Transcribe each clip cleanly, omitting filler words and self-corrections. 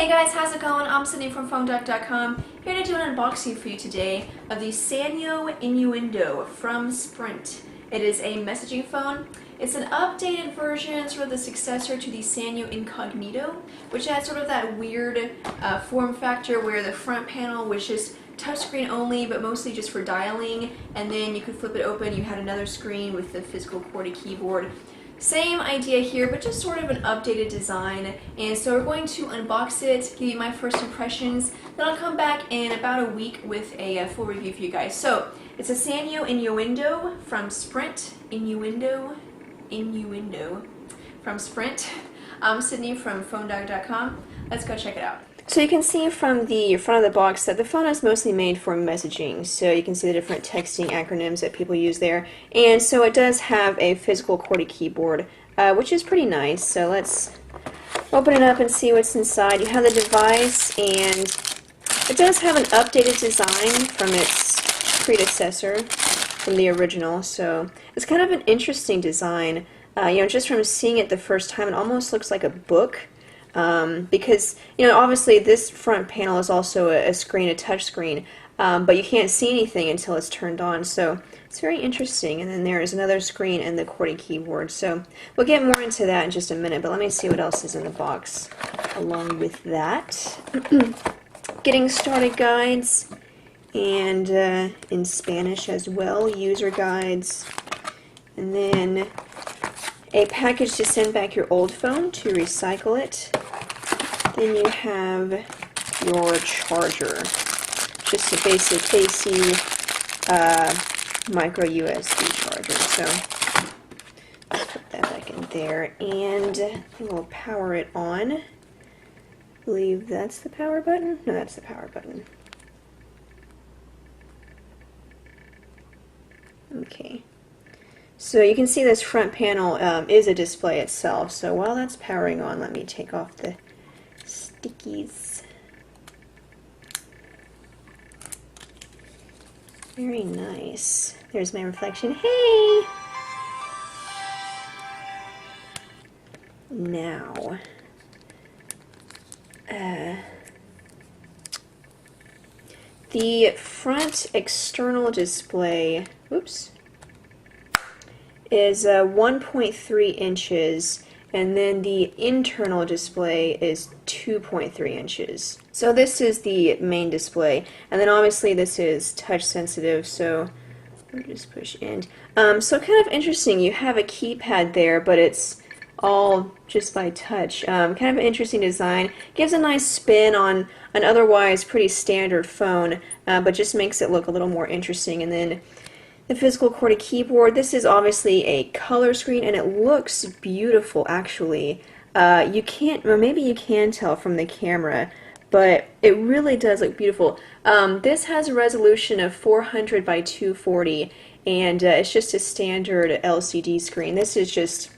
Hey guys, how's it going? I'm Sanyo from PhoneDoc.com, here to do an unboxing for you today of the Sanyo Innuendo from Sprint. It is a messaging phone. It's an updated version, sort of the successor to the Sanyo Incognito, which has sort of that weird form factor where the front panel was just touchscreen only, but mostly just for dialing, and then you could flip it open, you had another screen with the physical QWERTY keyboard. Same idea here, but just sort of an updated design. And so we're going to unbox it, give you my first impressions, then I'll come back in about a week with a full review for you guys. So it's a Sanyo Innuendo from Sprint. Innuendo from Sprint. I'm Sydney from PhoneDoc.com. Let's go check it out. So you can see from the front of the box that the phone is mostly made for messaging, so you can see the different texting acronyms that people use there. And so it does have a physical QWERTY keyboard, which is pretty nice. So let's open it up and see what's inside. You have the device, and it does have an updated design from its predecessor, from the original. So it's kind of an interesting design. Just from seeing it the first time, it almost looks like a book. Because, obviously this front panel is also a screen, a touch screen, but you can't see anything until it's turned on, so it's very interesting. And then there's another screen and the QWERTY keyboard, so we'll get more into that in just a minute, but let me see what else is in the box along with that. Getting started guides, and in Spanish as well, user guides, and then a package to send back your old phone to recycle it. Then you have your charger, just a basic AC micro USB charger. So let's put that back in there, and we'll power it on. I believe that's the power button. No, that's the power button. Okay. So you can see this front panel is a display itself. So while that's powering on, let me take off the stickies. Very nice. There's my reflection. Hey! Now, the front external display, oops, is 1.3 inches, and then the internal display is 2.3 inches. So this is the main display, and then obviously this is touch sensitive, so we'll just push in. So kind of interesting, you have a keypad there, but it's all just by touch. Kind of an interesting design. Gives a nice spin on an otherwise pretty standard phone, but just makes it look a little more interesting. And then the physical QWERTY keyboard. This is obviously a color screen, and it looks beautiful actually. You can't, or maybe you can tell from the camera, but it really does look beautiful. This has a resolution of 400 by 240, and it's just a standard LCD screen. This is just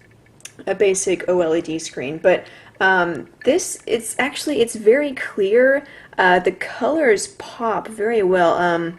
a basic OLED screen, but it's very clear. The colors pop very well.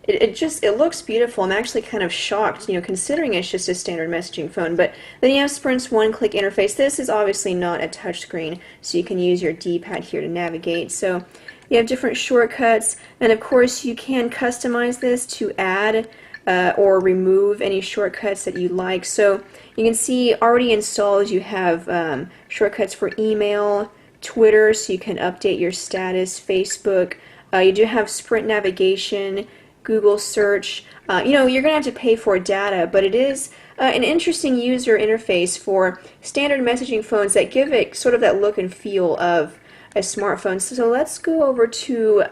It looks beautiful. I'm actually kind of shocked, considering it's just a standard messaging phone. But then you have Sprint's one-click interface. This is obviously not a touchscreen, so you can use your D-pad here to navigate. So you have different shortcuts, and of course you can customize this to add or remove any shortcuts that you like. So you can see already installed you have shortcuts for email, Twitter, so you can update your status, Facebook. You do have Sprint navigation, Google search. You're going to have to pay for data, but it is an interesting user interface for standard messaging phones that give it sort of that look and feel of a smartphone. So let's go over to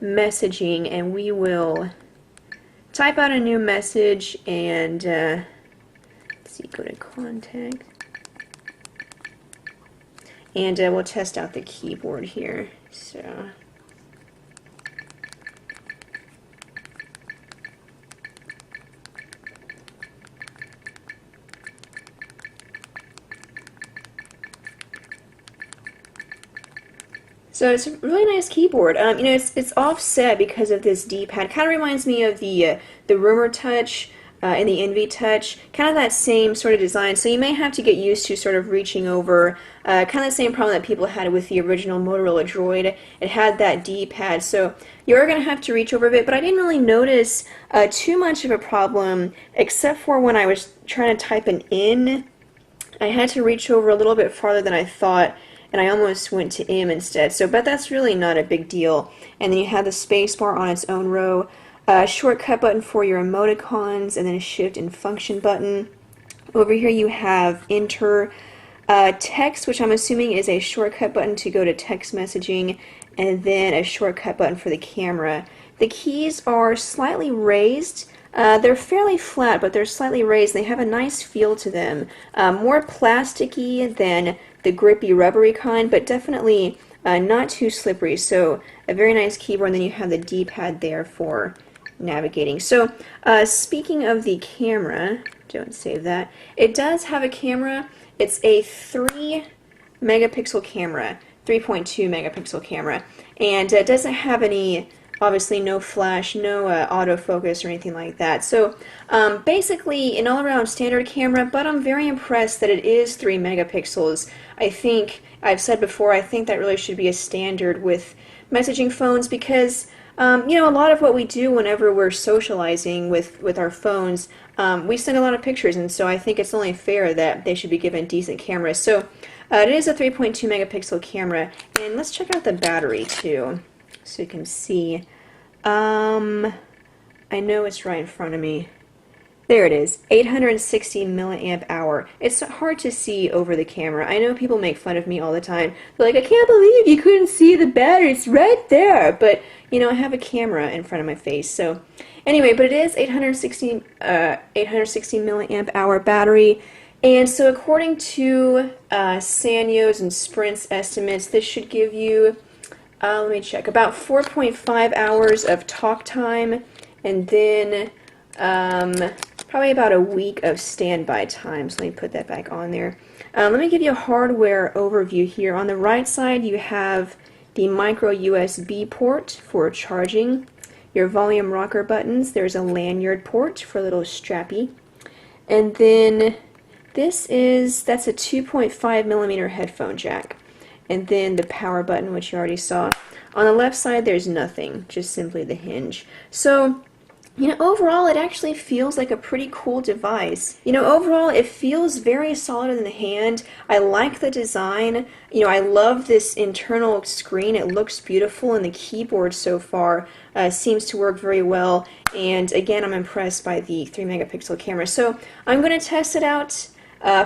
messaging, and we will type out a new message, and let's see, go to contact, and we'll test out the keyboard here. So it's a really nice keyboard. It's offset because of this D-pad. Kind of reminds me of the Rumor Touch. in the Envy Touch, kind of that same sort of design. So you may have to get used to sort of reaching over, kind of the same problem that people had with the original Motorola Droid. It had that D-pad, so you're going to have to reach over a bit, but I didn't really notice too much of a problem, except for when I was trying to type an in. I had to reach over a little bit farther than I thought, and I almost went to M instead. So, but that's really not a big deal. And then you have the space bar on its own row, a shortcut button for your emoticons, and then a shift and function button. Over here you have enter text, which I'm assuming is a shortcut button to go to text messaging, and then a shortcut button for the camera. The keys are slightly raised. They're fairly flat, but they're slightly raised. They have a nice feel to them. More plasticky than the grippy, rubbery kind, but definitely not too slippery. So a very nice keyboard, and then you have the D-pad there for navigating. So speaking of the camera, don't save that. It does have a camera. It's a 3 megapixel camera, 3.2 megapixel camera, and it doesn't have any, obviously no flash, no autofocus or anything like that. So basically an all-around standard camera, but I'm very impressed that it is 3 megapixels. I think, I've said before, I think that really should be a standard with messaging phones, because you know, a lot of what we do whenever we're socializing with our phones, we send a lot of pictures, and so I think it's only fair that they should be given decent cameras. So it is a 3.2 megapixel camera, and let's check out the battery too, so you can see. I know it's right in front of me. There it is, 860 milliamp hour. It's hard to see over the camera. I know people make fun of me all the time. They're like, I can't believe you couldn't see the battery. It's right there. But, you know, I have a camera in front of my face. So, anyway, but it is 860 milliamp hour battery. And so according to Sanyo's and Sprint's estimates, this should give you, let me check, about 4.5 hours of talk time, and then probably about a week of standby time. So let me put that back on there. Let me give you a hardware overview here. On the right side you have the micro USB port for charging, your volume rocker buttons, there's a lanyard port for a little strappy, and then that's a 2.5 millimeter headphone jack, and then the power button, which you already saw. On the left side there's nothing, just simply the hinge. So, you know, overall it actually feels like a pretty cool device. You know, overall it feels very solid in the hand. I like the design. You know, I love this internal screen. It looks beautiful, and the keyboard so far seems to work very well. And again, I'm impressed by the 3 megapixel camera. So I'm going to test it out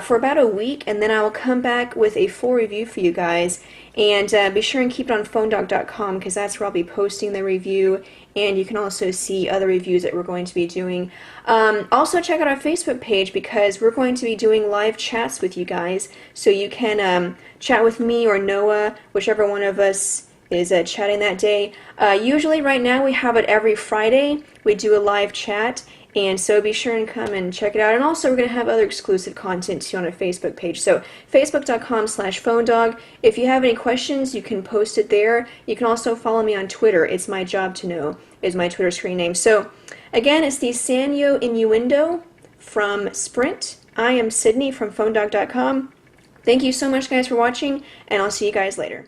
for about a week, and then I will come back with a full review for you guys. And be sure and keep it on phonedog.com, because that's where I'll be posting the review, and you can also see other reviews that we're going to be doing. Also check out our Facebook page, because we're going to be doing live chats with you guys, so you can chat with me or Noah, whichever one of us is chatting that day. Usually right now we have it every Friday. We do a live chat, and so be sure and come and check it out. And also we're going to have other exclusive content too on our Facebook page. So facebook.com/phonedog. If you have any questions, you can post it there. You can also follow me on Twitter. It's my job to know is my Twitter screen name. So again, it's the Sanyo Innuendo from Sprint. I am Sydney from phonedog.com. Thank you so much guys for watching, and I'll see you guys later.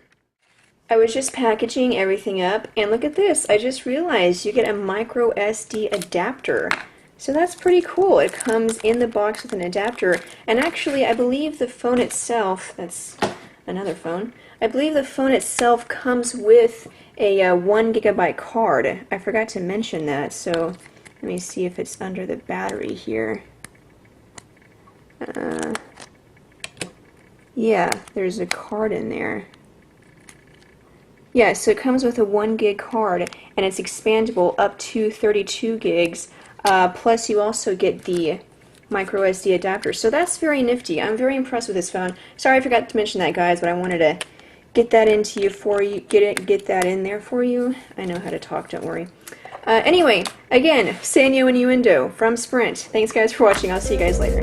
I was just packaging everything up, and look at this. I just realized you get a micro SD adapter. So that's pretty cool. It comes in the box with an adapter, and actually I believe the phone itself, that's another phone, I believe the phone itself comes with a 1 gigabyte card. I forgot to mention that, so let me see if it's under the battery here. Yeah, there's a card in there. Yeah, so it comes with a 1 gig card, and it's expandable up to 32 gigs. Plus you also get the micro SD adapter. So that's very nifty. I'm very impressed with this phone. Sorry I forgot to mention that, guys, but I wanted to get that into you for you, get that in there for you. I know how to talk, don't worry. Anyway, again, Sanyo Innuendo from Sprint. Thanks guys for watching. I'll see you guys later.